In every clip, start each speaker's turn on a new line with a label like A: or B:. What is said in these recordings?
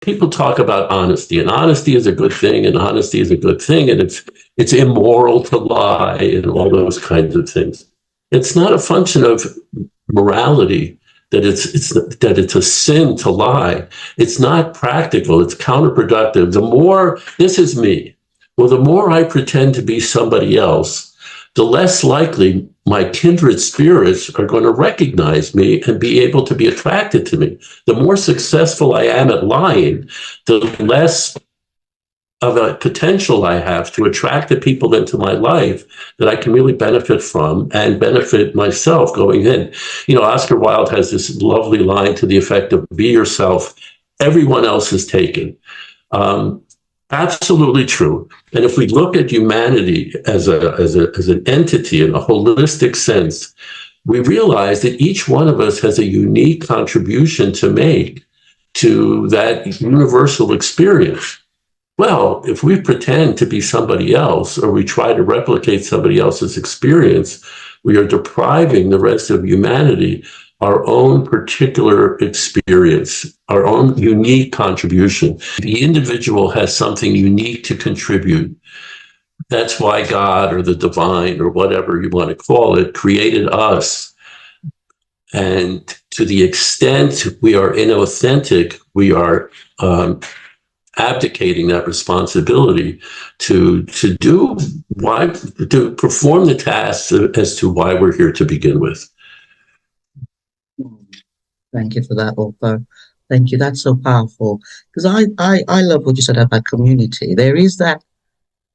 A: people talk about honesty, and honesty is a good thing, and honesty is a good thing, and it's immoral to lie, and all those kinds of things. It's not a function of morality that it's a sin to lie. It's not practical. It's counterproductive. The more, this is me. Well, the more I pretend to be somebody else, the less likely my kindred spirits are going to recognize me and be able to be attracted to me. The more successful I am at lying, the less of a potential I have to attract the people into my life that I can really benefit from and benefit myself going in. You know, Oscar Wilde has this lovely line to the effect of, be yourself, everyone else is taken. Absolutely true. And if we look at humanity as an entity in a holistic sense, we realize that each one of us has a unique contribution to make to that universal experience. Well, if we pretend to be somebody else, or we try to replicate somebody else's experience, we are depriving the rest of humanity our own particular experience, our own unique contribution. The individual has something unique to contribute. That's why God, or the divine, or whatever you want to call it, created us. And to the extent we are inauthentic, we are abdicating that responsibility to perform the tasks as to why we're here to begin with.
B: Thank you for that, author. Thank you. That's so powerful. Because I love what you said about community. There is that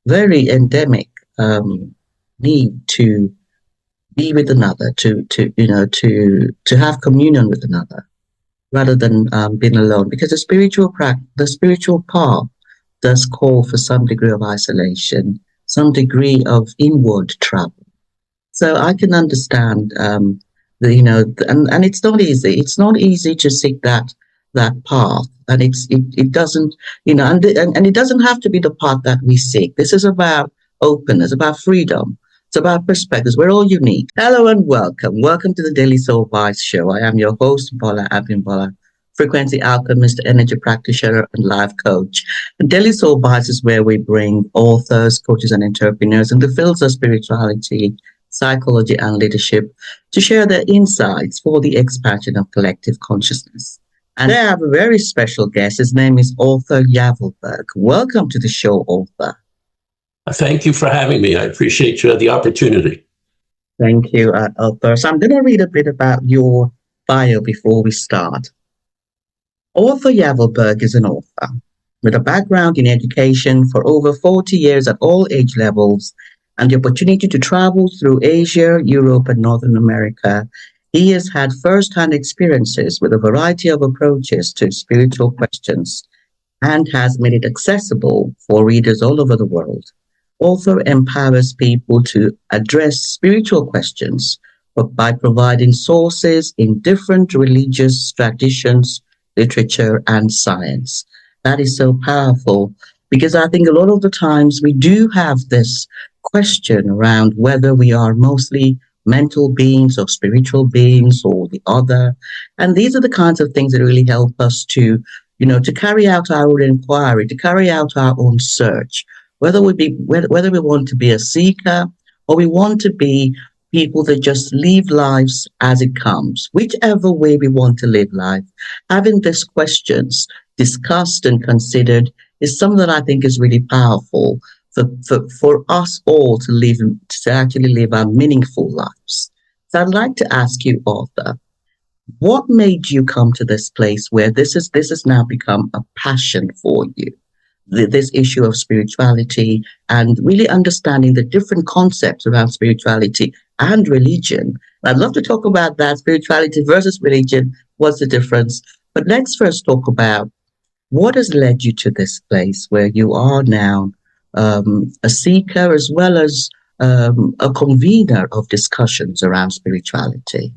B: very endemic need to be with another, to have communion with another, rather than being alone. Because the spiritual path does call for some degree of isolation, some degree of inward travel. So I can understand. And it's not easy. It's not easy to seek that path, and it doesn't, and it doesn't have to be the path that we seek. This is about openness, about freedom. It's about perspectives. We're all unique. Hello and welcome. Welcome to the Daily Soul Bytes show. I am your host, Bolaabimbola, frequency alchemist, energy practitioner, and life coach. The Daily Soul Bytes is where we bring authors, coaches, and entrepreneurs in the fields of spirituality, psychology, and leadership to share their insights for the expansion of collective consciousness. And I have a very special guest. His name is author Yavelberg. Welcome to the show, author.
A: Thank you for having me. I appreciate the opportunity.
B: Thank you, author. So I'm going to read a bit about your bio before we start. Author Yavelberg is an author with a background in education for over 40 years at all age levels, and the opportunity to travel through Asia, Europe, and Northern America. He has had first-hand experiences with a variety of approaches to spiritual questions and has made it accessible for readers all over the world. Author empowers people to address spiritual questions by providing sources in different religious traditions, literature, and science. That is so powerful, because I think a lot of the times we do have this question around whether we are mostly mental beings or spiritual beings or the other. And these are the kinds of things that really help us to carry out our own inquiry, to carry out our own search, whether we want to be a seeker or we want to be people that just live lives as it comes, whichever way we want to live life. Having these questions discussed and considered is something that I think is really powerful for us all to actually live our meaningful lives. So I'd like to ask you, author, what made you come to this place where this has now become a passion for you? This issue of spirituality and really understanding the different concepts around spirituality and religion. I'd love to talk about that, spirituality versus religion. What's the difference? But let's first talk about what has led you to this place where you are now a seeker as well as a convener of discussions around spirituality.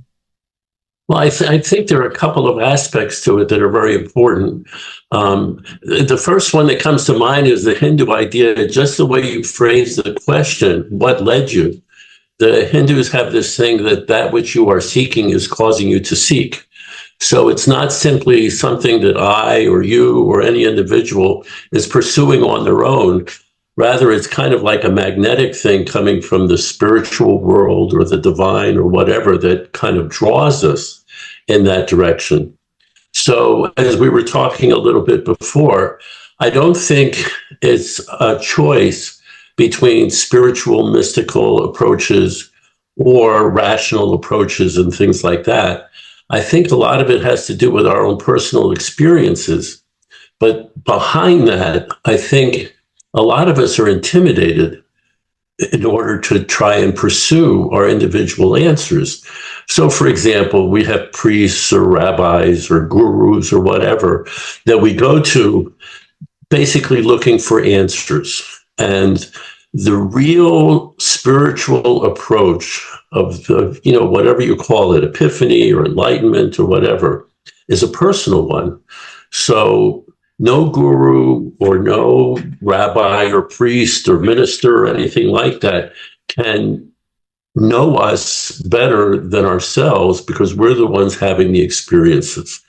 A: Well, I think there are a couple of aspects to it that are very important. The first one that comes to mind is the Hindu idea, just the way you phrase the question, what led you? The Hindus have this thing that which you are seeking is causing you to seek. So it's not simply something that I or you or any individual is pursuing on their own. Rather, it's kind of like a magnetic thing coming from the spiritual world or the divine or whatever that kind of draws us in that direction. So, as we were talking a little bit before, I don't think it's a choice between spiritual, mystical approaches or rational approaches and things like that. I think a lot of it has to do with our own personal experiences. But behind that, I think a lot of us are intimidated in order to try and pursue our individual answers. So, for example, we have priests or rabbis or gurus or whatever that we go to basically looking for answers. And the real spiritual approach of the, whatever you call it, epiphany or enlightenment or whatever, is a personal one. So no guru or no rabbi or priest or minister or anything like that can know us better than ourselves because we're the ones having the experiences.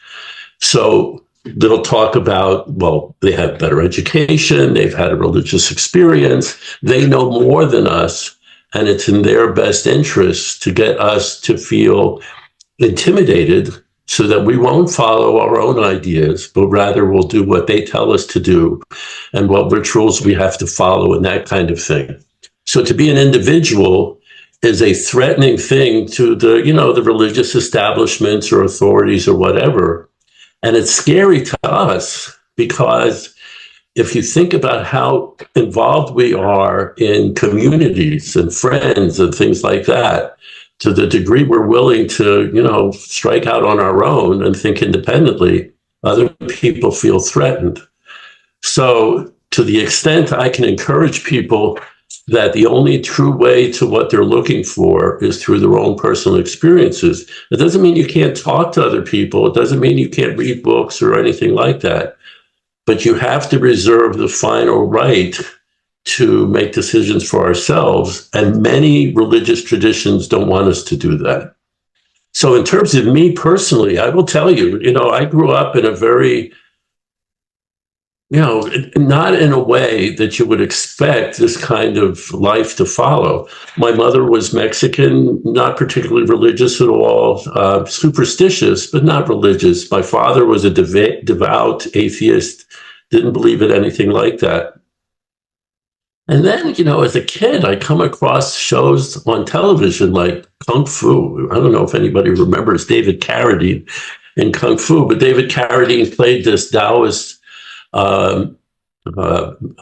A: So they'll talk about, well, they have better education, they've had a religious experience, they know more than us, and it's in their best interest to get us to feel intimidated so that we won't follow our own ideas, but rather we'll do what they tell us to do and what rituals we have to follow and that kind of thing. So to be an individual is a threatening thing to the, the religious establishments or authorities or whatever. And it's scary to us because if you think about how involved we are in communities and friends and things like that, to the degree we're willing to, strike out on our own and think independently, other people feel threatened. So to the extent I can encourage people that the only true way to what they're looking for is through their own personal experiences. It doesn't mean you can't talk to other people. It doesn't mean you can't read books or anything like that. But you have to reserve the final right to make decisions for ourselves. And many religious traditions don't want us to do that. So in terms of me personally, I will tell you, I grew up in a very, not in a way that you would expect this kind of life to follow. My mother was Mexican, not particularly religious at all, superstitious, but not religious. My father was a devout atheist, didn't believe in anything like that. And then, as a kid, I come across shows on television like Kung Fu. I don't know if anybody remembers David Carradine in Kung Fu, but David Carradine played this Taoist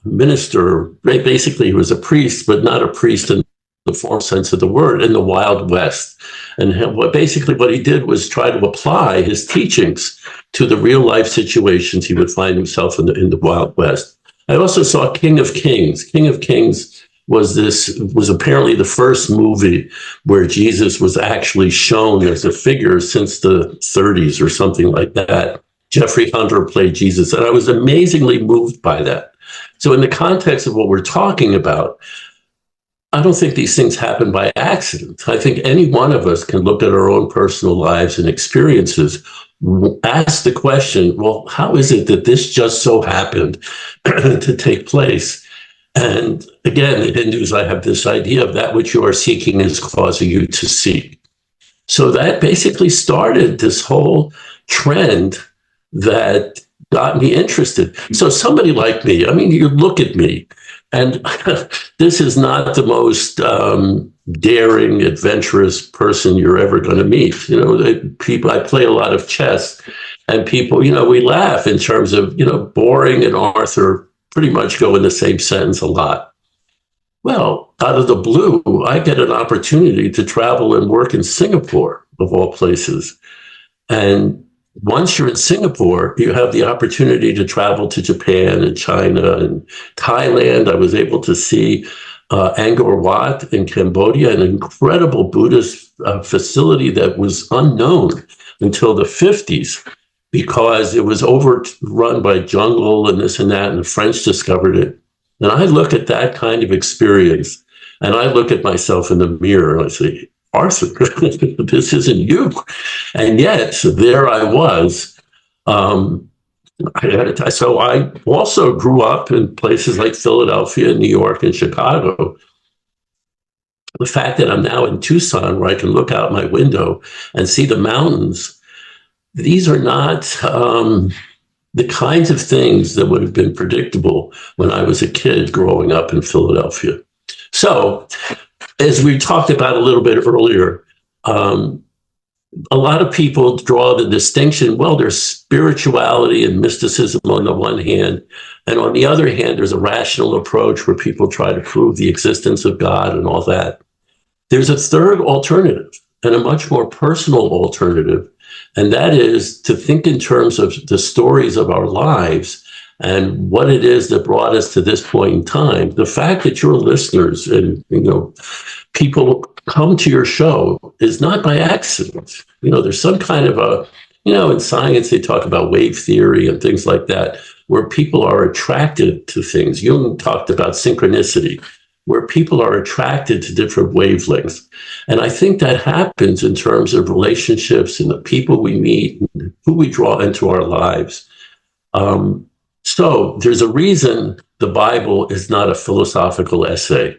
A: minister. Basically, he was a priest, but not a priest in the formal sense of the word, in the Wild West. And what he did was try to apply his teachings to the real life situations he would find himself in the Wild West. I also saw King of Kings. King of Kings was apparently the first movie where Jesus was actually shown as a figure since the 30s or something like that. Jeffrey Hunter played Jesus, and I was amazingly moved by that. So in the context of what we're talking about, I don't think these things happen by accident. I think any one of us can look at our own personal lives and experiences, ask the question, well, how is it that this just so happened to take place? And again, in Hindus, I have this idea of that which you are seeking is causing you to seek. So that basically started this whole trend that got me interested. So somebody like me, you look at me, and this is not the most daring, adventurous person you're ever going to meet. People, I play a lot of chess, and people, we laugh in terms of, boring and Arthur pretty much go in the same sentence a lot. Well, out of the blue, I get an opportunity to travel and work in Singapore, of all places. And once you're in Singapore, you have the opportunity to travel to Japan and China and Thailand. I was able to see Angkor Wat in Cambodia, an incredible Buddhist facility that was unknown until the 50s because it was overrun by jungle and this and that, and the French discovered it. And I look at that kind of experience, and I look at myself in the mirror and I say, Arthur, this isn't you. And yet there I was. So I also grew up in places like Philadelphia, New York, and Chicago. The fact that I'm now in Tucson, where I can look out my window and see the mountains, these are not the kinds of things that would have been predictable when I was a kid growing up in Philadelphia. So, as we talked about a little bit earlier, a lot of people draw the distinction, well, there's spirituality and mysticism on the one hand, and on the other hand, there's a rational approach where people try to prove the existence of God and all that. There's a third alternative, and a much more personal alternative, and that is to think in terms of the stories of our lives and what it is that brought us to this point in time. The fact that your listeners and people come to your show is not by accident. There's some kind of in science they talk about wave theory and things like that, where people are attracted to things. Jung talked about synchronicity, where people are attracted to different wavelengths. And I think that happens in terms of relationships and the people we meet and who we draw into our lives. So there's a reason the Bible is not a philosophical essay.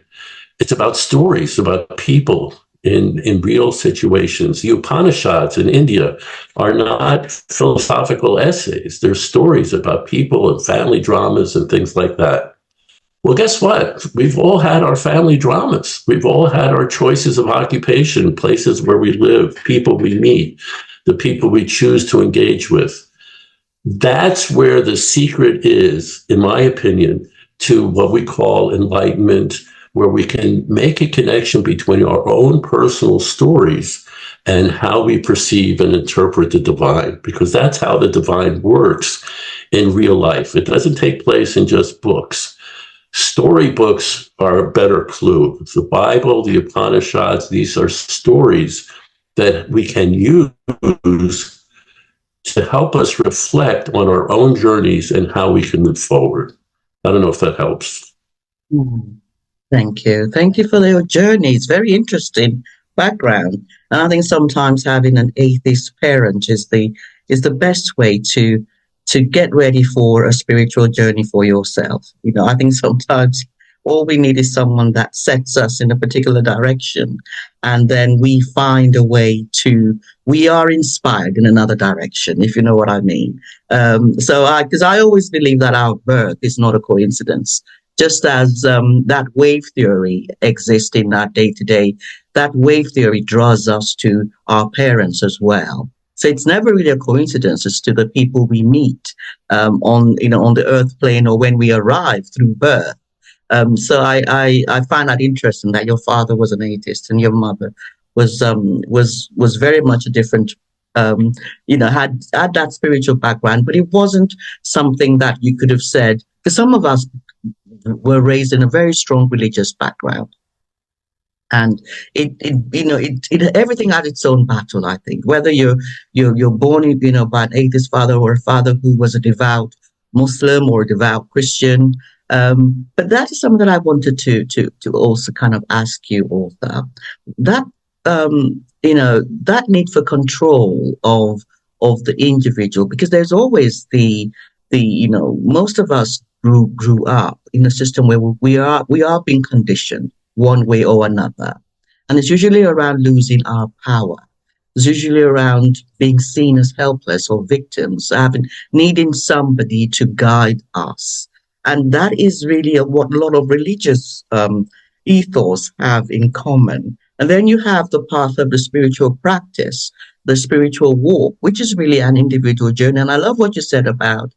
A: It's about stories, about people in real situations. The Upanishads in India are not philosophical essays. They're stories about people and family dramas and things like that. Well, guess what? We've all had our family dramas. We've all had our choices of occupation, places where we live, people we meet, the people we choose to engage with. That's where the secret is, in my opinion, to what we call enlightenment, where we can make a connection between our own personal stories and how we perceive and interpret the divine, because that's how the divine works in real life. It doesn't take place in just books. Storybooks are a better clue. The Bible, the Upanishads, these are stories that we can use to help us reflect on our own journeys and how we can move forward. I don't know if that helps.
B: Thank you. Thank you for your journey. It's very interesting background. And I think sometimes having an atheist parent is the best way to get ready for a spiritual journey for yourself. I think sometimes all we need is someone that sets us in a particular direction, and then we find a way we are inspired in another direction, if you know what I mean. Because I always believe that our birth is not a coincidence. Just as that wave theory exists in our day-to-day, that wave theory draws us to our parents as well. So it's never really a coincidence as to the people we meet on the earth plane or when we arrive through birth. So I find that interesting that your father was an atheist and your mother was very much a different, had that spiritual background, but it wasn't something that you could have said, because some of us were raised in a very strong religious background. And everything had its own battle, I think. Whether you're born, by an atheist father or a father who was a devout Muslim or a devout Christian. But that is something that I wanted to also kind of ask you, Arthur. That that need for control of the individual, because there's always the most of us grew up in a system where we are being conditioned one way or another. And it's usually around losing our power. It's usually around being seen as helpless or victims, needing somebody to guide us. And that is really what a lot of religious ethos have in common. And then you have the path of the spiritual practice, the spiritual walk, which is really an individual journey. And I love what you said about,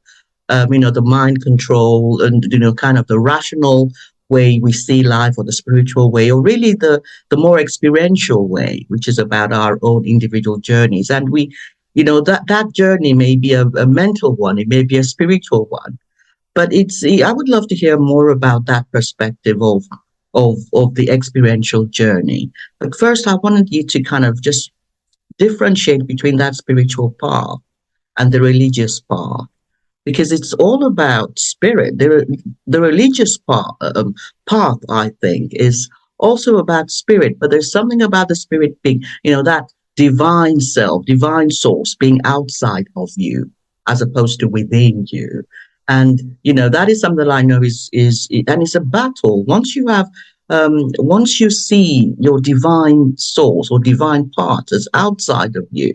B: the mind control and, kind of the rational way we see life, or the spiritual way, or really the more experiential way, which is about our own individual journeys. And we, that journey may be a mental one, it may be a spiritual one, but I would love to hear more about that perspective of the experiential journey. But first, I wanted you to kind of just differentiate between that spiritual path and the religious path, because it's all about spirit. The religious path, I think, is also about spirit, but there's something about the spirit being, that divine self, divine source being outside of you as opposed to within you. And, that is something that I know and it's a battle. Once you see your divine source or divine part as outside of you,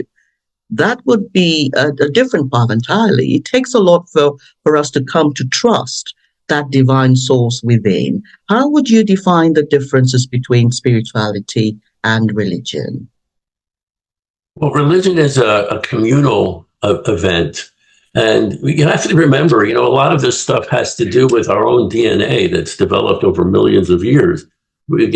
B: that would be a different path entirely. It takes a lot for us to come to trust that divine source within. How would you define the differences between spirituality and religion?
A: Well, religion is a communal event. And you have to remember, a lot of this stuff has to do with our own DNA that's developed over millions of years. When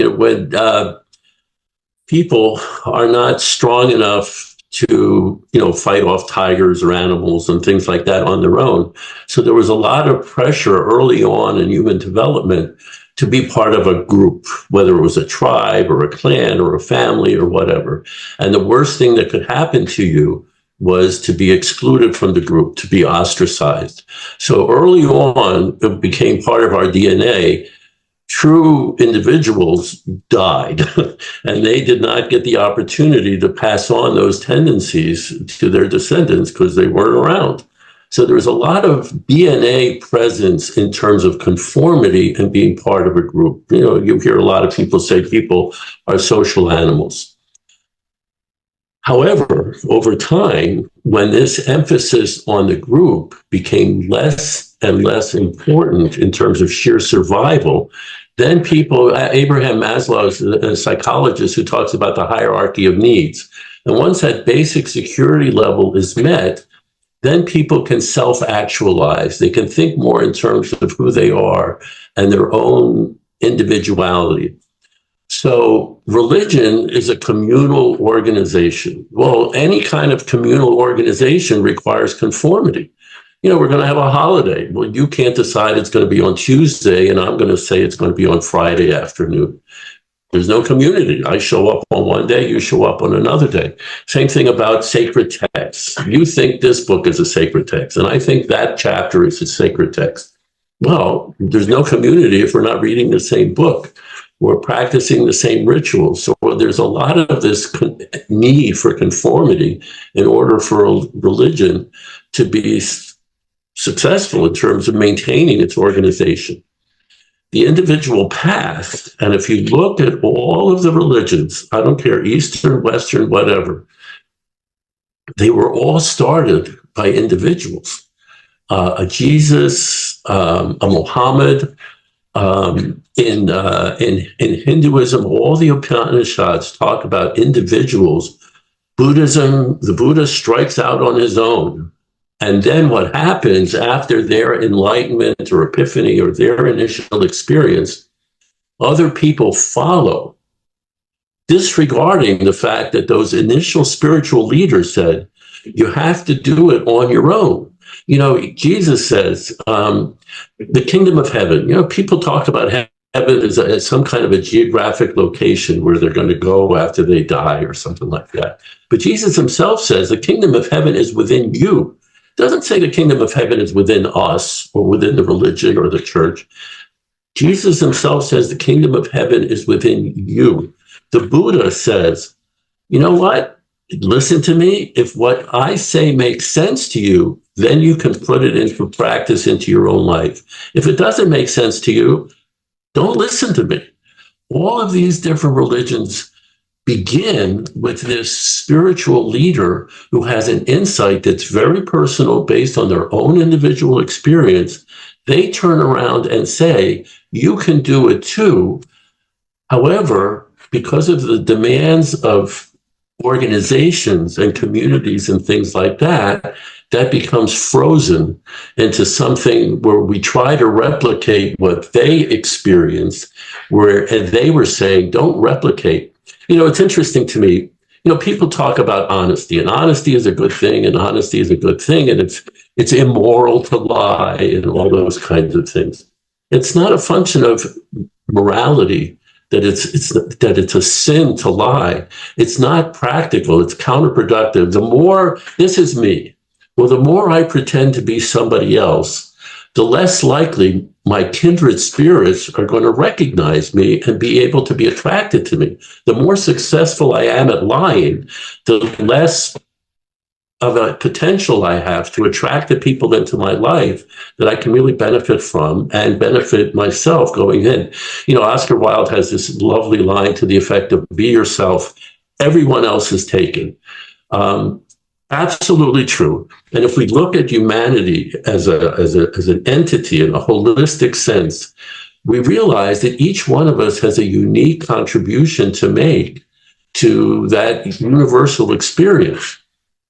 A: people are not strong enough to, fight off tigers or animals and things like that on their own. So there was a lot of pressure early on in human development to be part of a group, whether it was a tribe or a clan or a family or whatever. And the worst thing that could happen to you was to be excluded from the group, to be ostracized. So early on, it became part of our DNA. True individuals died, and they did not get the opportunity to pass on those tendencies to their descendants because they weren't around. So there was a lot of DNA presence in terms of conformity and being part of a group. You hear a lot of people say people are social animals. However, over time, when this emphasis on the group became less and less important in terms of sheer survival, then Abraham Maslow is a psychologist who talks about the hierarchy of needs. And once that basic security level is met, then people can self-actualize. They can think more in terms of who they are and their own individuality. So religion is a communal organization. Well, any kind of communal organization requires conformity. We're going to have a holiday. Well, you can't decide it's going to be on Tuesday, and I'm going to say it's going to be on Friday afternoon. There's no community. I show up on one day, you show up on another day. Same thing about sacred texts. You think this book is a sacred text, and I think that chapter is a sacred text. Well, there's no community if we're not reading the same book. We're practicing the same rituals. So there's a lot of this need for conformity in order for a religion to be successful in terms of maintaining its organization. The individual path, and if you look at all of the religions, I don't care, Eastern, Western, whatever, they were all started by individuals. A Jesus, a Muhammad, in Hinduism, all the Upanishads talk about individuals. Buddhism, the Buddha strikes out on his own. And then what happens after their enlightenment or epiphany or their initial experience, other people follow, disregarding the fact that those initial spiritual leaders said, you have to do it on your own. Jesus says, the kingdom of heaven, people talk about heaven as some kind of a geographic location where they're going to go after they die or something like that. But Jesus himself says the kingdom of heaven is within you. It doesn't say the kingdom of heaven is within us or within the religion or the church. Jesus himself says the kingdom of heaven is within you. The Buddha says, you know what? Listen to me. If what I say makes sense to you, then you can put it into practice into your own life. If it doesn't make sense to you, don't listen to me. All of these different religions begin with this spiritual leader who has an insight that's very personal based on their own individual experience. They turn around and say, you can do it too. However, because of the demands of organizations and communities and things like that, that becomes frozen into something where we try to replicate what they experienced, and they were saying, don't replicate. It's interesting to me, people talk about honesty, and honesty is a good thing, and honesty is a good thing, and it's immoral to lie and all those kinds of things. It's not a function of morality that it's a sin to lie. It's not practical. It's counterproductive. The more, this is me. Well, the more I pretend to be somebody else, the less likely my kindred spirits are going to recognize me and be able to be attracted to me. The more successful I am at lying, the less of a potential I have to attract the people into my life that I can really benefit from and benefit myself going in. You know, Oscar Wilde has this lovely line to the effect of, be yourself, everyone else is taken. Absolutely true. And if we look at humanity as an entity in a holistic sense, we realize that each one of us has a unique contribution to make to that universal experience.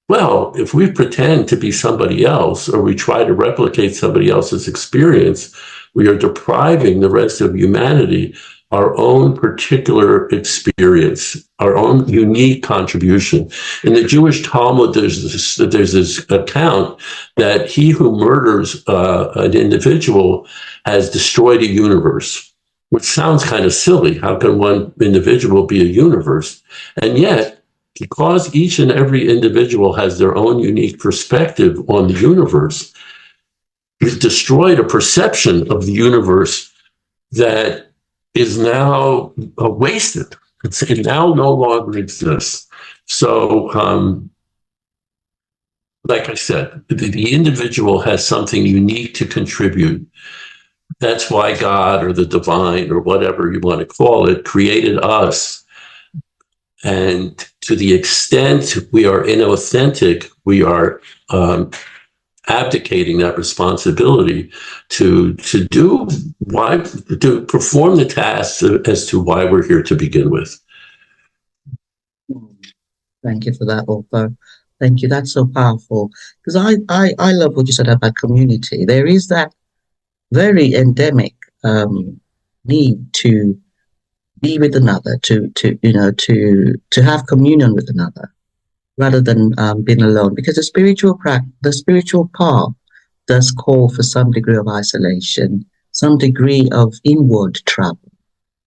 A: Well, if we pretend to be somebody else or we try to replicate somebody else's experience, we are depriving the rest of humanity our own particular experience, our own unique contribution. In the Jewish Talmud, there's this account that he who murders an individual has destroyed a universe, which sounds kind of silly. How can one individual be a universe? And yet, because each and every individual has their own unique perspective on the universe, we've destroyed a perception of the universe that is now wasted. It now no longer exists. So, like I said, the individual has something unique to contribute. That's why God or the divine or whatever you want to call it created us. And to the extent we are inauthentic, we are abdicating that responsibility to perform the tasks as to why we're here to begin with.
B: Thank you for that, Arthur. Thank you. That's so powerful. Because I love what you said about community. There is that very endemic need to be with another, to have communion with another, rather than being alone. Because the spiritual path does call for some degree of isolation, some degree of inward travel.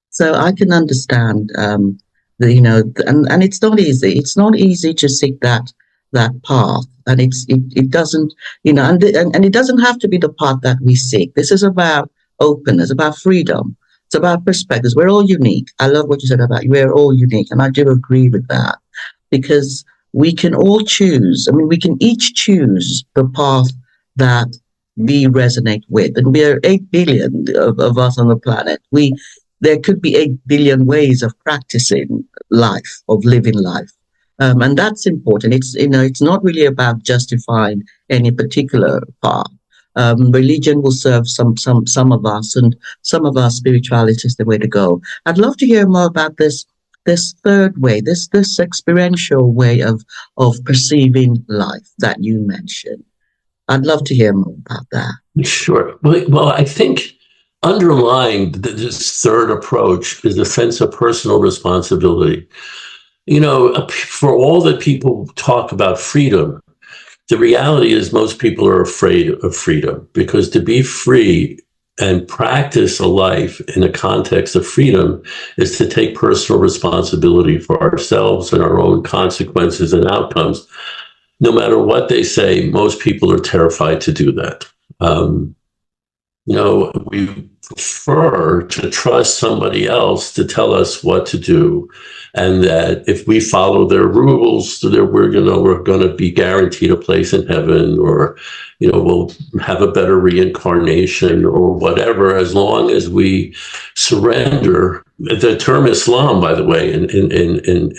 B: So I can understand and it's not easy. It's not easy to seek that path, and it doesn't, and it doesn't have to be the path that we seek. This is about openness, about freedom. It's about perspectives. We're all unique. I love what you said about we're all unique, and I do agree with that, because we can all choose. I mean, we can each choose the path that we resonate with, and we are 8 billion of us on the planet. There could be 8 billion ways of practicing life, of living life. And that's important. It's not really about justifying any particular path. Religion will serve some of us, and some of our spirituality is the way to go. I'd love to hear more about this third way, this experiential way of perceiving life that you mentioned. I'd love to hear more about that.
A: Sure. Well, I think underlying this third approach is a sense of personal responsibility. For all that people talk about freedom, the reality is most people are afraid of freedom, because to be free and practice a life in the context of freedom is to take personal responsibility for ourselves and our own consequences and outcomes. No matter what they say, most people are terrified to do that. We prefer to trust somebody else to tell us what to do, and that if we follow their rules, we're going to be guaranteed a place in heaven, or we'll have a better reincarnation or whatever, as long as we surrender. The term Islam, by the way, in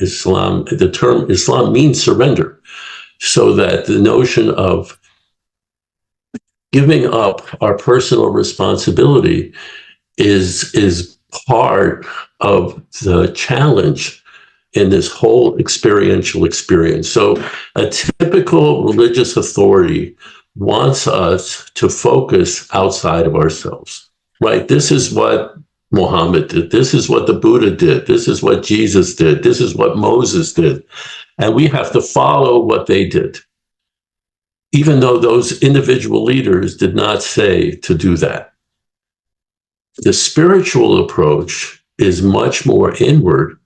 A: Islam, the term Islam means surrender, so that the notion of giving up our personal responsibility is part of the challenge in this whole experiential experience. So a typical religious authority wants us to focus outside of ourselves, right? This is what Muhammad did. This is what the Buddha did. This is what Jesus did. This is what Moses did. And we have to follow what they did, even though those individual leaders did not say to do that. The spiritual approach is much more inward,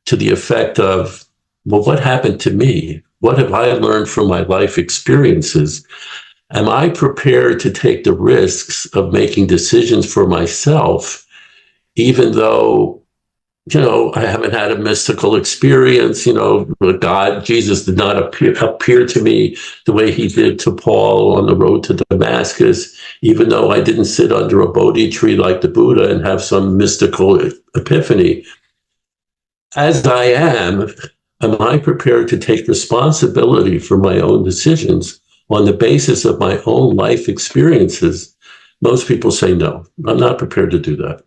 A: to the effect of, well, what happened to me? What have I learned from my life experiences? Am I prepared to take the risks of making decisions for myself, even though, I haven't had a mystical experience, God, Jesus did not appear to me the way he did to Paul on the road to Damascus, even though I didn't sit under a Bodhi tree like the Buddha and have some mystical epiphany. As I am I prepared to take responsibility for my own decisions on the basis of my own life experiences? Most people say, no, I'm not prepared to do that.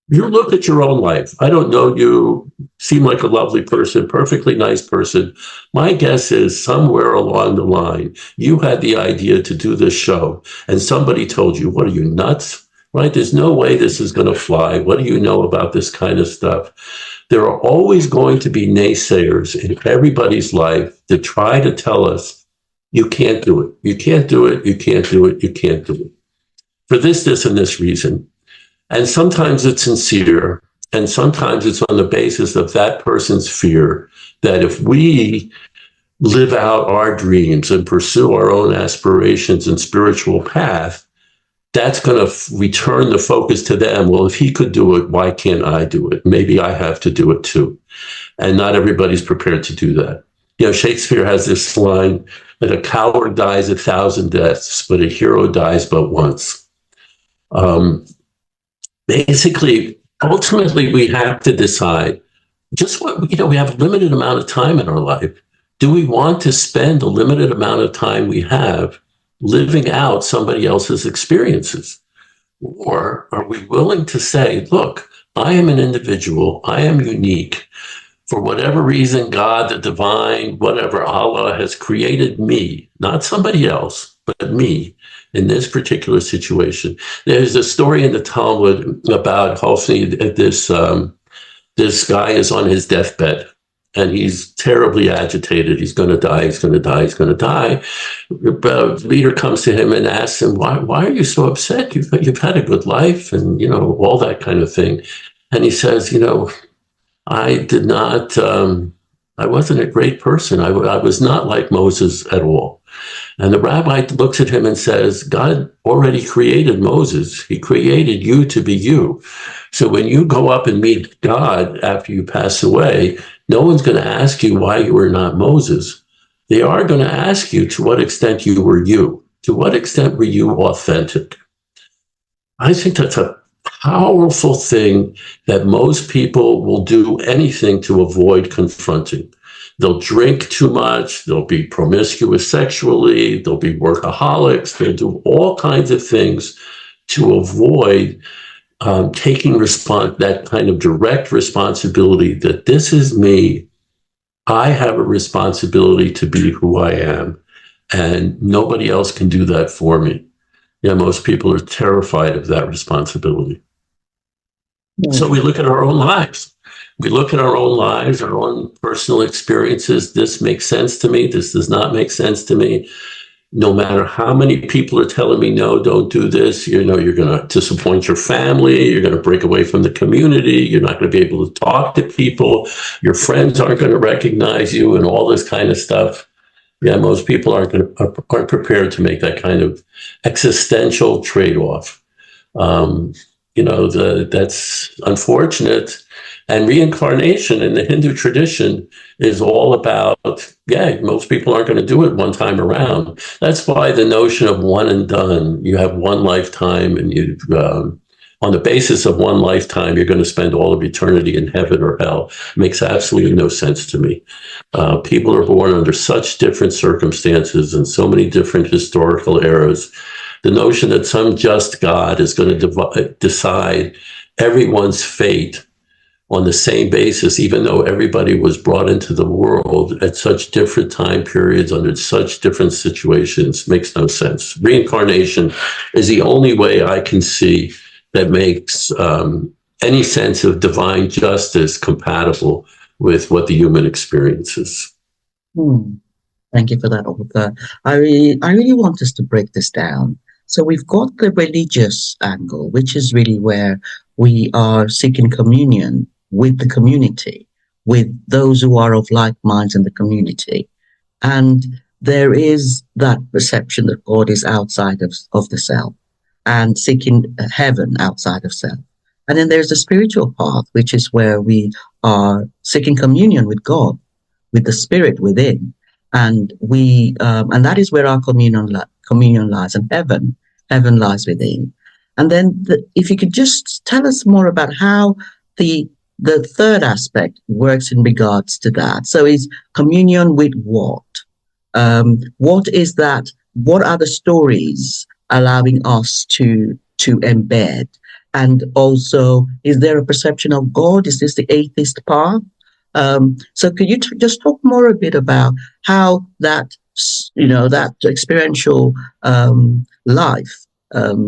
A: You look at your own life. I don't know you, seem like a lovely person, perfectly nice person. My guess is somewhere along the line, you had the idea to do this show and somebody told you, what are you, nuts? Right? There's no way this is going to fly. What do you know about this kind of stuff? There are always going to be naysayers in everybody's life that try to tell us, you can't do it. You can't do it. You can't do it. You can't do it. For this, and this reason. And sometimes it's sincere, and sometimes it's on the basis of that person's fear that if we live out our dreams and pursue our own aspirations and spiritual path, that's going to return the focus to them. Well, if he could do it, why can't I do it? Maybe I have to do it too. And not everybody's prepared to do that. Shakespeare has this line that a coward dies 1,000 deaths, but a hero dies but once. Basically, ultimately, we have to decide just what, we have a limited amount of time in our life. Do we want to spend the limited amount of time we have living out somebody else's experiences? Or are we willing to say, look, I am an individual, I am unique. For whatever reason, God, the divine, whatever, Allah has created me, not somebody else, but me in this particular situation. There's a story in the Talmud about hopefully this guy is on his deathbed and he's terribly agitated. He's going to die. He's going to die. He's going to die. The leader comes to him and asks him, why are you so upset? You've had a good life and, all that kind of thing. And he says, I did not, I wasn't a great person. I was not like Moses at all. And the rabbi looks at him and says, God already created Moses. He created you to be you. So when you go up and meet God after you pass away, no one's going to ask you why you were not Moses. They are going to ask you to what extent you were you. To what extent were you authentic? I think that's a powerful thing that most people will do anything to avoid confronting. They'll drink too much, they'll be promiscuous sexually, they'll be workaholics, they'll do all kinds of things to avoid taking that kind of direct responsibility that this is me. I have a responsibility to be who I am, and nobody else can do that for me. Most people are terrified of that responsibility. So we look at our own lives. We look at our own lives, our own personal experiences. This makes sense to me. This does not make sense to me. No matter how many people are telling me, no, don't do this, you're going to disappoint your family. You're going to break away from the community. You're not going to be able to talk to people. Your friends aren't going to recognize you and all this kind of stuff. Most people aren't prepared to make that kind of existential trade-off. That's unfortunate. And reincarnation in the Hindu tradition is all about, most people aren't going to do it one time around. That's why the notion of one and done, you have one lifetime and on the basis of one lifetime, you're going to spend all of eternity in heaven or hell. Makes absolutely no sense to me. People are born under such different circumstances and so many different historical eras. The notion that some just God is going to decide everyone's fate on the same basis, even though everybody was brought into the world at such different time periods, under such different situations, makes no sense. Reincarnation is the only way I can see that makes any sense of divine justice compatible with what the human experience is.
B: Thank you for that, Arthur. I really want us to break this down. So we've got the religious angle, which is really where we are seeking communion with the community, with those who are of like minds in the community. And there is that perception that God is outside of the self and seeking heaven outside of self. And then there's the spiritual path, which is where we are seeking communion with God, with the Spirit within, and and that is where our communion lies, and heaven lies within. And then, if you could just tell us more about how the third aspect works in regards to that. So, is communion with what? What is that? What are the stories allowing us to embed? And also, is there a perception of God? Is this the atheist path? So could you just talk more a bit about how that, that experiential life,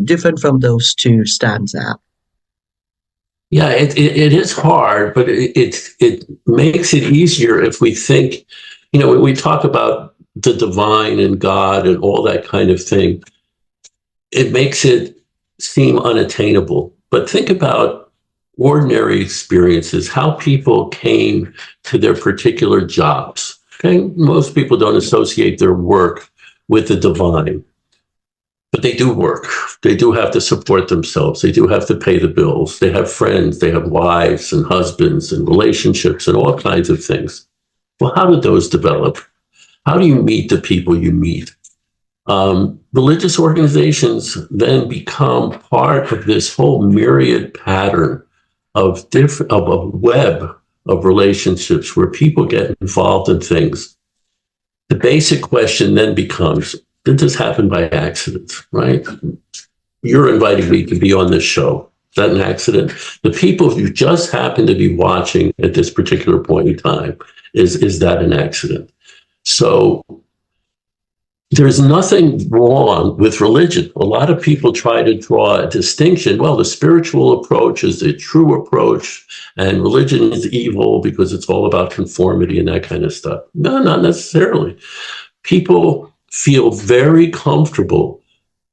B: different from those two, stands out?
A: Yeah, it is hard, but it makes it easier if we think, when we talk about the divine and God and all that kind of thing, it makes it seem unattainable. But think about ordinary experiences, how people came to their particular jobs. Okay, most people don't associate their work with the divine, but they do work. They do have to support themselves. They do have to pay the bills. They have friends. They have wives and husbands and relationships and all kinds of things. Well, how did those develop? How do you meet the people you meet? Religious organizations then become part of this whole myriad pattern of a web of relationships where people get involved in things. The basic question then becomes, did this happen by accident, right? You're inviting me to be on this show. Is that an accident? The people you just happen to be watching at this particular point in time, is that an accident? So there's nothing wrong with religion. A lot of people try to draw a distinction. Well, the spiritual approach is the true approach, and religion is evil because it's all about conformity and that kind of stuff. No, not necessarily. People feel very comfortable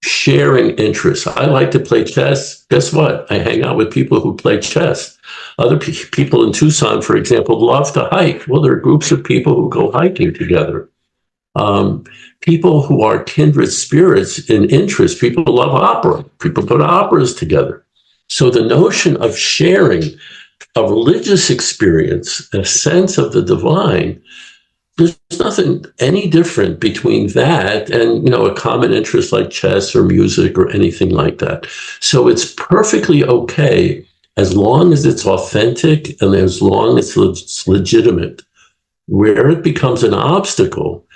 A: sharing interests. I like to play chess. Guess what? I hang out with people who play chess. Other people in Tucson, for example, love to hike. Well, there are groups of people who go hiking together. People who are kindred spirits in interest. People love opera. People go to operas together. So the notion of sharing a religious experience, a sense of the divine, there's nothing any different between that and, a common interest like chess or music or anything like that. So it's perfectly okay as long as it's authentic and as long as it's legitimate. Where it becomes an obstacle,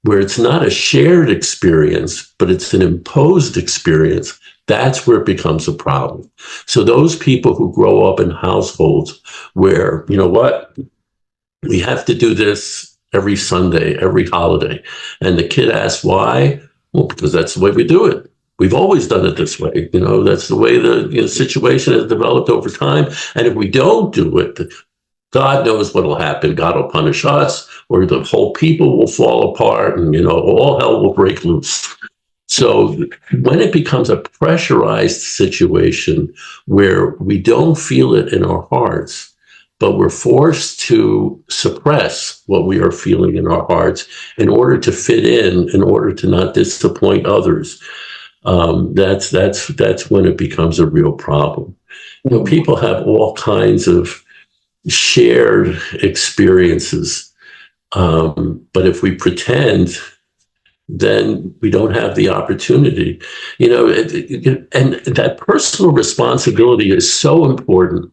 A: where it's not a shared experience, but it's an imposed experience, that's where it becomes a problem. So those people who grow up in households where, we have to do this every Sunday, every holiday, and the kid asks why? Well, because that's the way we do it. We've always done it this way. That's the way the situation has developed over time. And if we don't do it, God knows what will happen. God will punish us, or the whole people will fall apart, and all hell will break loose. So when it becomes a pressurized situation where we don't feel it in our hearts, but we're forced to suppress what we are feeling in our hearts in order to fit in order to not disappoint others, that's when it becomes a real problem. People have all kinds of shared experiences. But if we pretend, then we don't have the opportunity, and that personal responsibility is so important.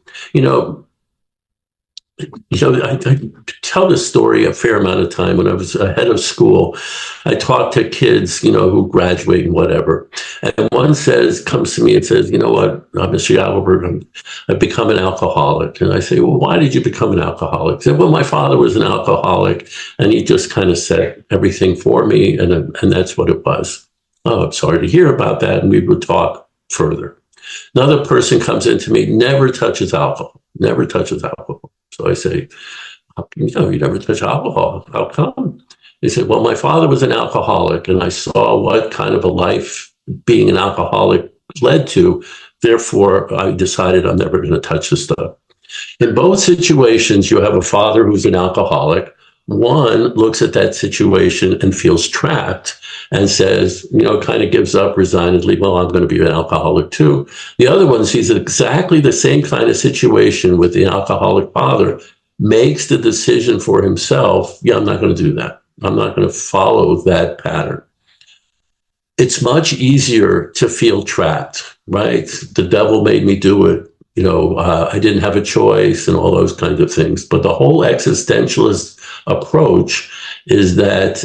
A: I tell this story a fair amount of time. When I was head of school, I talked to kids, who graduate and whatever. And one comes to me and says, what, Mr. Yavelberg, I've become an alcoholic. And I say, well, why did you become an alcoholic? He said, well, my father was an alcoholic, and he just kind of set everything for me, and that's what it was. Oh, I'm sorry to hear about that. And we would talk further. Another person comes in to me, never touches alcohol. So I say, you never touch alcohol. How come? He said, well, my father was an alcoholic, and I saw what kind of a life being an alcoholic led to. Therefore, I decided I'm never going to touch this stuff. In both situations, you have a father who's an alcoholic, One looks at that situation and feels trapped and says, kind of gives up resignedly, well, I'm going to be an alcoholic too. The other one sees exactly the same kind of situation with the alcoholic father, makes the decision for himself, yeah, I'm not going to do that. I'm not going to follow that pattern. It's much easier to feel trapped, right? The devil made me do it. I didn't have a choice and all those kinds of things. But the whole existentialist approach is that,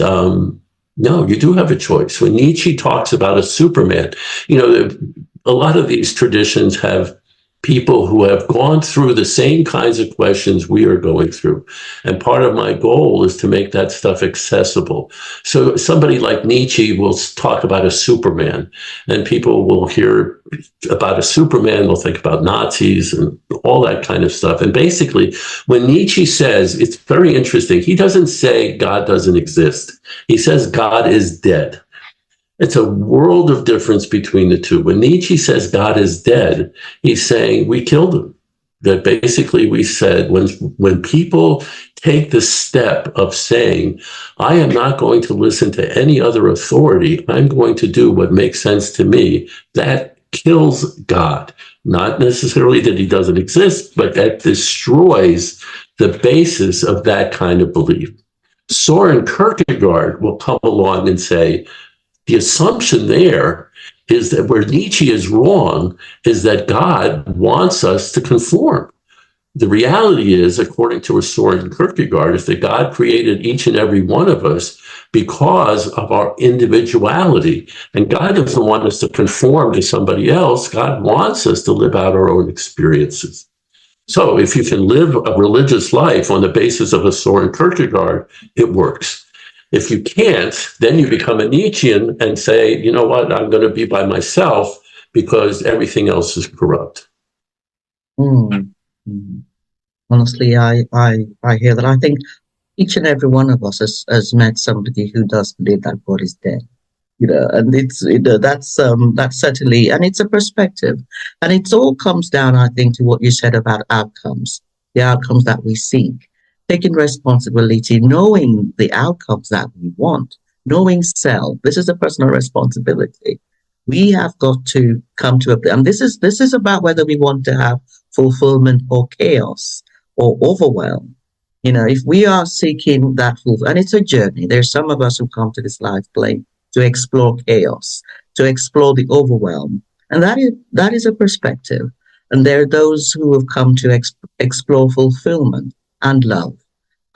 A: no, you do have a choice. When Nietzsche talks about a Superman, a lot of these traditions have people who have gone through the same kinds of questions we are going through. And part of my goal is to make that stuff accessible. So somebody like Nietzsche will talk about a Superman, and people will hear about a Superman, they'll think about Nazis and all that kind of stuff. And basically, when Nietzsche says, it's very interesting, he doesn't say God doesn't exist. He says God is dead. It's a world of difference between the two. When Nietzsche says God is dead, he's saying we killed him. That basically we said when people take the step of saying, I am not going to listen to any other authority, I'm going to do what makes sense to me, that kills God. Not necessarily that he doesn't exist, but that destroys the basis of that kind of belief. Soren Kierkegaard will come along and say, the assumption there is that where Nietzsche is wrong is that God wants us to conform. The reality is, according to Soren Kierkegaard, is that God created each and every one of us because of our individuality. And God doesn't want us to conform to somebody else. God wants us to live out our own experiences. So if you can live a religious life on the basis of a Soren Kierkegaard, it works. If you can't, then you become a Nietzschean and say, you know what, I'm going to be by myself because everything else is corrupt.
B: Mm. Mm. Honestly, I hear that. I think each and every one of us has met somebody who does believe that God is dead. And it's that's certainly, and it's a perspective, and it all comes down, I think, to what you said about outcomes, the outcomes that we seek, taking responsibility, knowing the outcomes that we want, knowing self. This is a personal responsibility. We have got to come to a, and this is about whether we want to have fulfillment or chaos or overwhelm. If we are seeking that fulfillment, and it's a journey. There's some of us who come to this life plane to explore chaos, to explore the overwhelm. And that is a perspective. And there are those who have come to explore fulfillment and love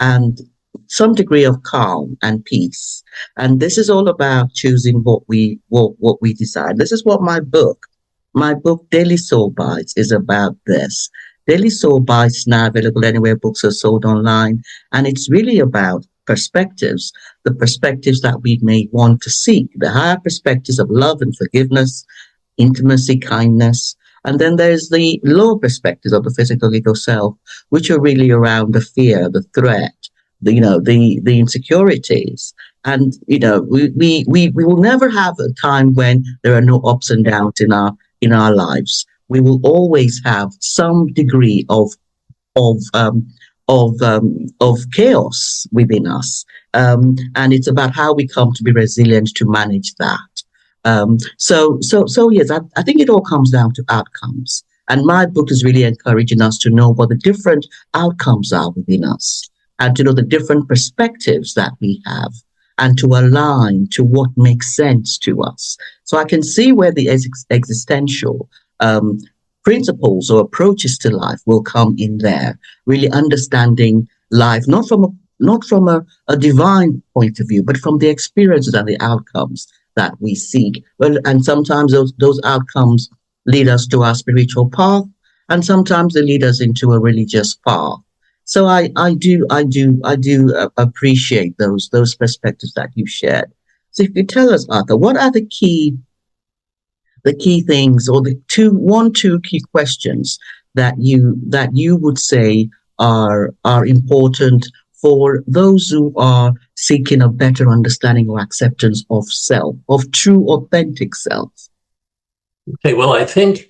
B: and some degree of calm and peace. And this is all about choosing what we decide. This is what my book Daily Soul Bytes is about this. Daily Soul Bytes now available anywhere books are sold online. And it's really about perspectives, the perspectives that we may want to seek, the higher perspectives of love and forgiveness, intimacy, kindness. And then there's the lower perspectives of the physical ego self, which are really around the fear, the threat, the insecurities. And, we will never have a time when there are no ups and downs in our lives. We will always have some degree of chaos within us. And it's about how we come to be resilient to manage that. So yes, I think it all comes down to outcomes. And my book is really encouraging us to know what the different outcomes are within us and to know the different perspectives that we have and to align to what makes sense to us. So I can see where the existential principles or approaches to life will come in there, really understanding life, not from a divine point of view, but from the experiences and the outcomes that we seek. Well, and sometimes those outcomes lead us to our spiritual path, and sometimes they lead us into a religious path. So I do appreciate those perspectives that you shared. So if you tell us, Arthur, what are the key things or the two key questions that you would say are important for those who are seeking a better understanding or acceptance of self, of true authentic self?
A: Okay, well, I think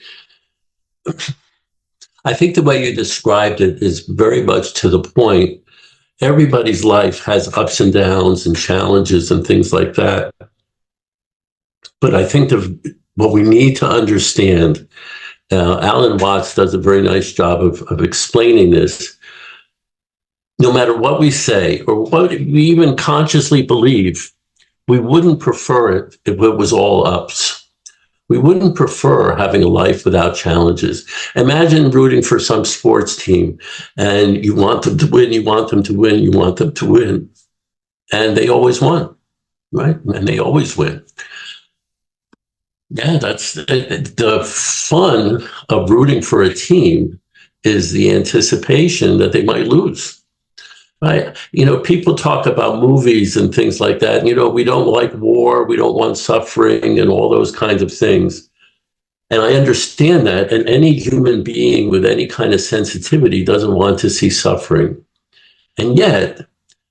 A: the way you described it is very much to the point. everybody's life has ups and downs and challenges and things like that. But I think what we need to understand, Alan Watts does a very nice job of explaining this. No matter what we say or what we even consciously believe, we wouldn't prefer it if it was all ups. We wouldn't prefer having a life without challenges. Imagine rooting for some sports team and you want them to win, you want them to win, you want them to win. And they always won, right? And they always win. Yeah, that's the fun of rooting for a team is the anticipation that they might lose. Right. People talk about movies and things like that. We don't like war. We don't want suffering and all those kinds of things. And I understand that. And any human being with any kind of sensitivity doesn't want to see suffering. And yet,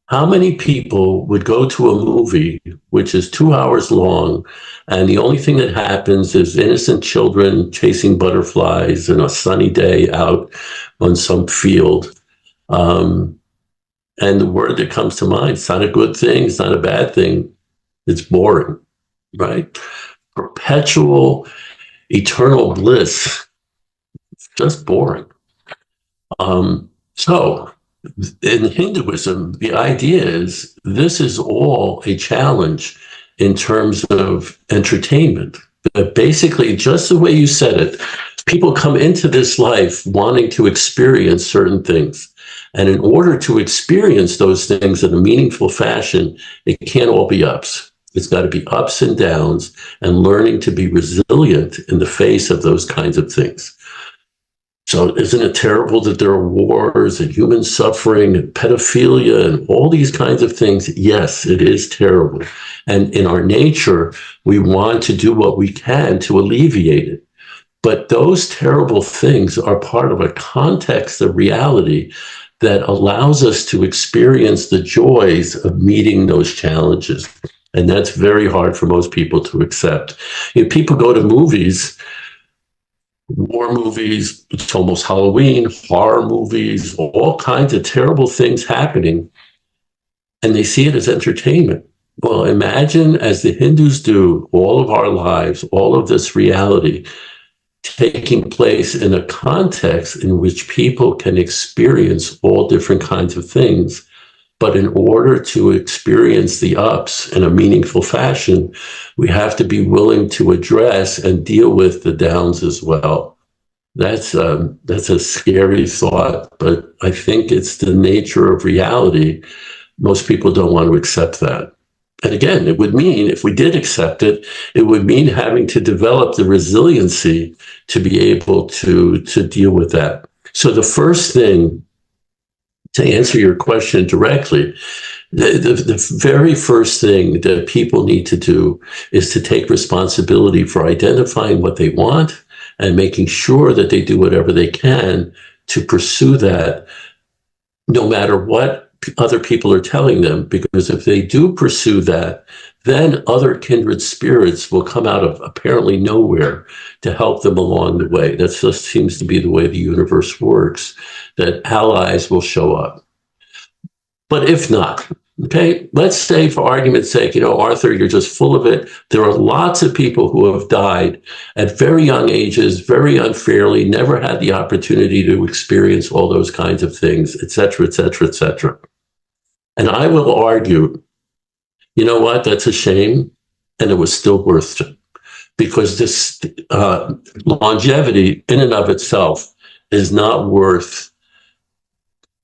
A: how many people would go to a movie which is 2 hours long and the only thing that happens is innocent children chasing butterflies in a sunny day out on some field? And the word that comes to mind, it's not a good thing, it's not a bad thing, it's boring, right? Perpetual, eternal bliss, it's just boring. So in Hinduism, the idea is this is all a challenge in terms of entertainment. But basically, just the way you said it, people come into this life wanting to experience certain things. And in order to experience those things in a meaningful fashion, it can't all be ups. It's got to be ups and downs and learning to be resilient in the face of those kinds of things. So isn't it terrible that there are wars and human suffering and pedophilia and all these kinds of things? Yes, it is terrible. And in our nature, we want to do what we can to alleviate it. But those terrible things are part of a context of reality that allows us to experience the joys of meeting those challenges. And that's very hard for most people to accept. People go to movies, war movies, it's almost Halloween, horror movies, all kinds of terrible things happening, and they see it as entertainment. Well, imagine, as the Hindus do, all of our lives, all of this reality, taking place in a context in which people can experience all different kinds of things. But in order to experience the ups in a meaningful fashion, we have to be willing to address and deal with the downs as well. That's a scary thought, but I think it's the nature of reality. Most people don't want to accept that. And again, it would mean, if we did accept it, it would mean having to develop the resiliency to be able to deal with that. So the first thing, to answer your question directly, the very first thing that people need to do is to take responsibility for identifying what they want and making sure that they do whatever they can to pursue that, no matter what other people are telling them, because if they do pursue that, then other kindred spirits will come out of apparently nowhere to help them along the way. That just seems to be the way the universe works, that allies will show up. But if not, okay, let's say for argument's sake, Arthur, you're just full of it. There are lots of people who have died at very young ages, very unfairly, never had the opportunity to experience all those kinds of things, et cetera, et cetera, et cetera. And I will argue, you know what, that's a shame, and it was still worth it. Because this longevity in and of itself is not worth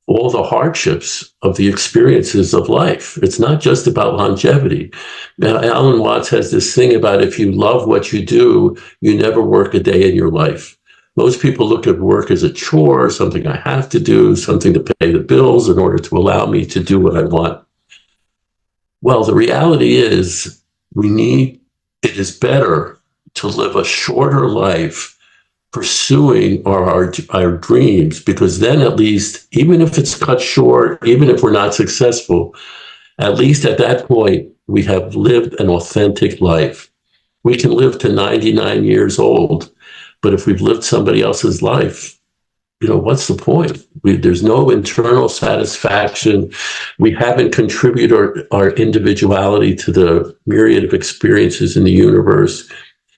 A: all the hardships of the experiences of life. It's not just about longevity. Now, Alan Watts has this thing about, if you love what you do, you never work a day in your life. Most people look at work as a chore, something I have to do, something to pay the bills in order to allow me to do what I want. Well, the reality is it is better to live a shorter life pursuing our dreams, because then at least, even if it's cut short, even if we're not successful, at least at that point, we have lived an authentic life. We can live to 99 years old, but if we've lived somebody else's life, what's the point? There's no internal satisfaction. We haven't contributed our individuality to the myriad of experiences in the universe.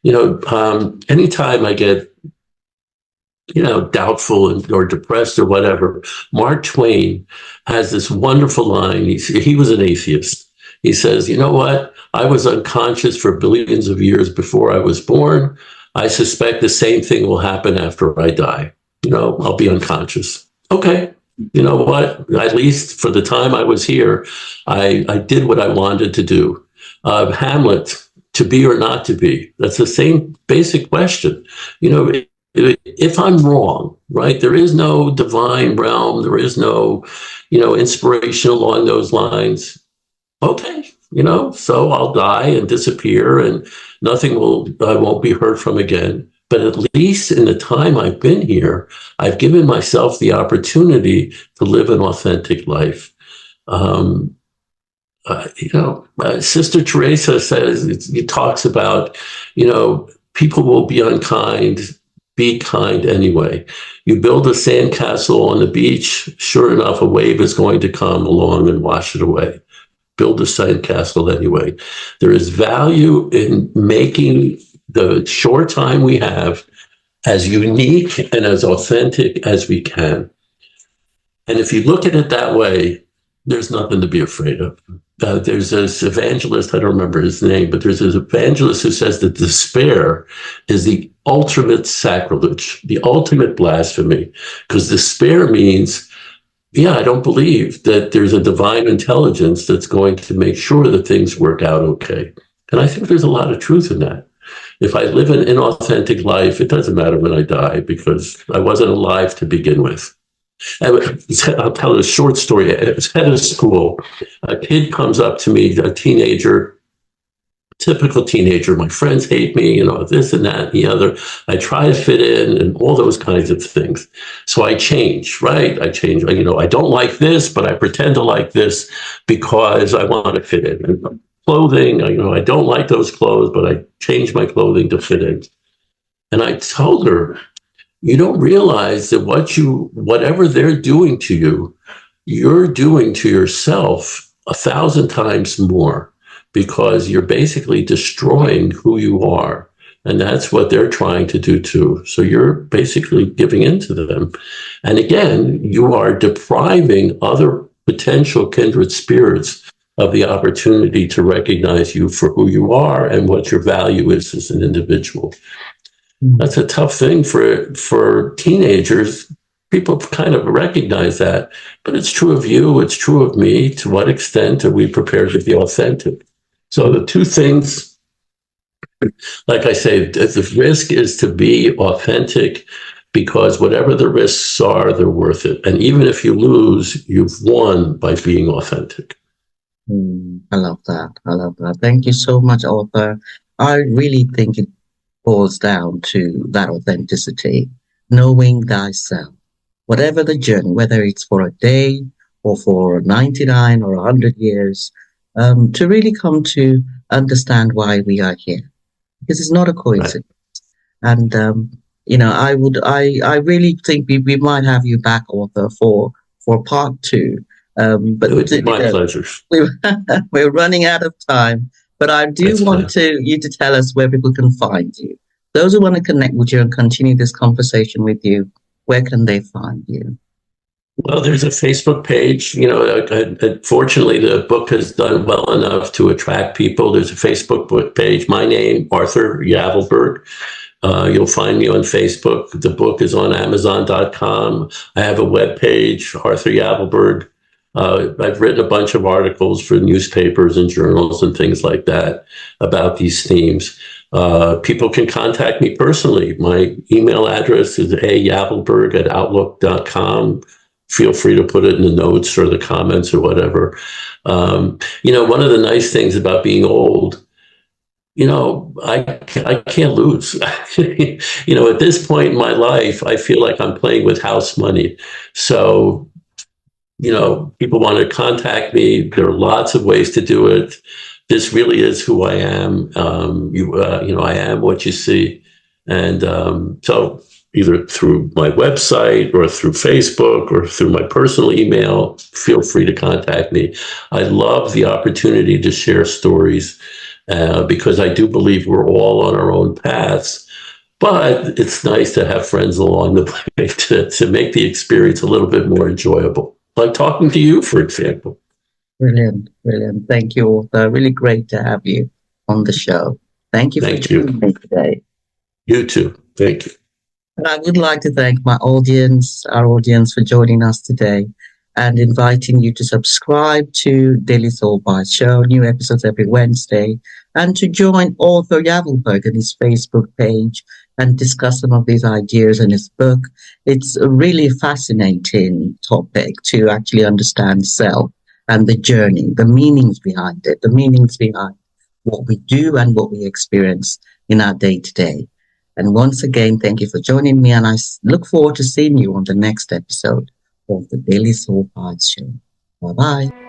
A: Anytime I get, doubtful or depressed or whatever, Mark Twain has this wonderful line. He was an atheist. He says, you know what? I was unconscious for billions of years before I was born. I suspect the same thing will happen after I die. I'll be unconscious. Okay. You know what? At least for the time I was here, I did what I wanted to do. Hamlet, to be or not to be? That's the same basic question. If I'm wrong, right? There is no divine realm. There is no, inspiration along those lines. Okay. So I'll die and disappear and I won't be heard from again. But at least in the time I've been here, I've given myself the opportunity to live an authentic life. Sister Teresa says, he talks about, people will be unkind, be kind anyway. You build a sandcastle on the beach, sure enough, a wave is going to come along and wash it away. Build a sandcastle anyway. There is value in making the short time we have as unique and as authentic as we can. And if you look at it that way, there's nothing to be afraid of. There's this evangelist, I don't remember his name, but there's this evangelist who says that despair is the ultimate sacrilege, the ultimate blasphemy, because despair means, I don't believe that there's a divine intelligence that's going to make sure that things work out okay. And I think there's a lot of truth in that. If I live an inauthentic life, it doesn't matter when I die because I wasn't alive to begin with. I'll tell a short story. At head of school, a kid comes up to me, a teenager, typical teenager. My friends hate me, this and that and the other. I try to fit in and all those kinds of things. So I change, right? I change, I don't like this, but I pretend to like this because I want to fit in. And clothing, I don't like those clothes, but I change my clothing to fit in. And I told her, you don't realize that whatever they're doing to you, you're doing to yourself 1,000 times more because you're basically destroying who you are. And that's what they're trying to do too. So you're basically giving in to them. And again, you are depriving other potential kindred spirits of the opportunity to recognize you for who you are and what your value is as an individual. That's a tough thing for teenagers. People kind of recognize that, but it's true of you, it's true of me. To what extent are we prepared to be authentic? So the two things, like I say, the risk is to be authentic because whatever the risks are, they're worth it. And even if you lose, you've won by being authentic.
B: I love that. Thank you so much, Arthur. I really think it boils down to that authenticity, knowing thyself. Whatever the journey, whether it's for a day or for 99 or 100 years, to really come to understand why we are here. Because it's not a coincidence. Right. And, I really think we might have you back, Arthur, for part 2. But
A: it would be my pleasure.
B: We're running out of time. But I do want you to tell us where people can find you. Those who want to connect with you and continue this conversation with you, where can they find you?
A: Well, there's a Facebook page. Fortunately, the book has done well enough to attract people. There's a Facebook page. My name, Arthur Yavelberg. You'll find me on Facebook. The book is on Amazon.com. I have a web page, Arthur Yavelberg. I've written a bunch of articles for newspapers and journals and things like that about these themes. People can contact me personally. My email address is yavelberg@outlook.com. Feel free to put it in the notes or the comments or whatever. One of the nice things about being old, I can't lose. At this point in my life, I feel like I'm playing with house money. So people want to contact me. There are lots of ways to do it. This really is who I am. I am what you see. And so either through my website or through Facebook or through my personal email, feel free to contact me. I love the opportunity to share stories because I do believe we're all on our own paths. But it's nice to have friends along the way to make the experience a little bit more enjoyable. Like talking to you, for example.
B: Brilliant, brilliant. Thank you, author. Really great to have you on the show. Thank you for joining me today.
A: You too. Thank you.
B: And I would like to thank my audience, our audience, for joining us today and inviting you to subscribe to Daily Soul Bytes Show, new episodes every Wednesday, and to join author Yavelberg on his Facebook page and discuss some of these ideas in his book. It's a really fascinating topic to actually understand self and the journey, the meanings behind it, the meanings behind what we do and what we experience in our day-to-day. And once again, thank you for joining me, and I look forward to seeing you on the next episode of the Daily Soul Bytes Show. Bye-bye.